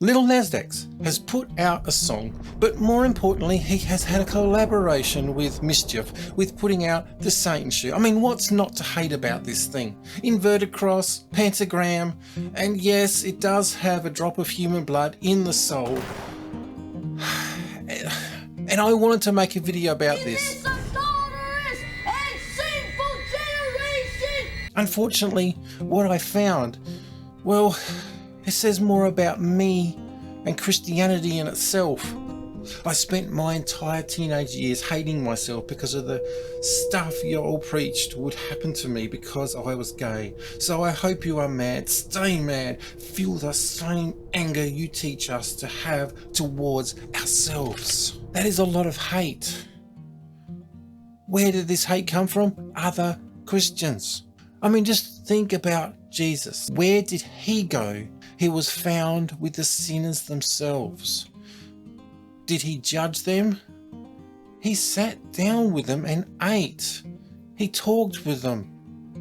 Lil Nas X has put out a song, but more importantly, he has had a collaboration with Mischief with putting out the Satan Shoe. I mean, what's not to hate about this thing? Inverted cross, pentagram, and yes, it does have a drop of human blood in the soul. And I wanted to make a video about this. Unfortunately, what I found, well, it says more about me and Christianity in itself. I spent my entire teenage years hating myself because of the stuff you all preached would happen to me because I was gay. So I hope you are mad, stay mad, feel the same anger you teach us to have towards ourselves. That is a lot of hate. Where did this hate come from? Other Christians. I mean, just think about Jesus. Where did he go? He was found with the sinners themselves. Did he judge them? He sat down with them and ate. He talked with them.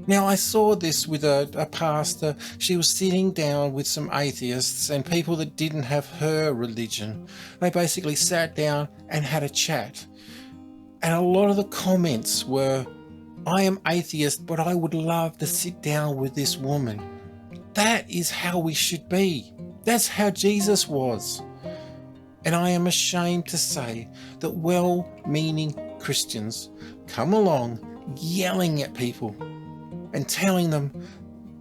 Now, I saw this with a pastor. She was sitting down with some atheists and people that didn't have her religion. They basically sat down and had a chat. And a lot of the comments were, I am atheist, but I would love to sit down with this woman. That is how we should be. That's how Jesus was. And I am ashamed to say that well-meaning Christians come along yelling at people and telling them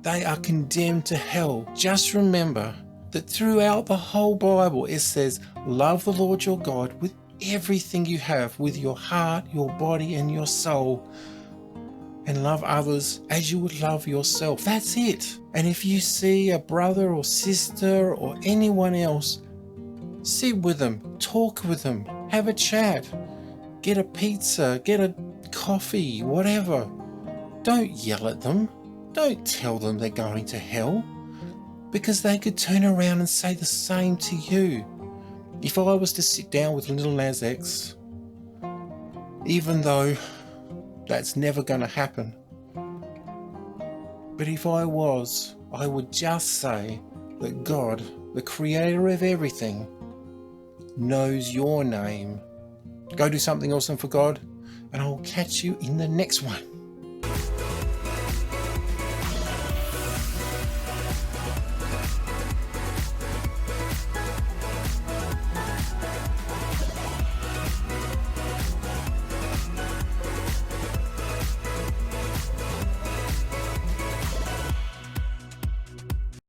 they are condemned to hell. Just remember that throughout the whole Bible it says, love the Lord your God with everything you have, with your heart, your body, and your soul. And love others as you would love yourself. That's it. And if you see a brother or sister or anyone else, sit with them, talk with them, have a chat, get a pizza, get a coffee, whatever. Don't yell at them. Don't tell them they're going to hell, because they could turn around and say the same to you. If I was to sit down with Lil Nas X, even though that's never going to happen. But if I was, I would just say that God, the creator of everything, knows your name. Go do something awesome for God, and I'll catch you in the next one.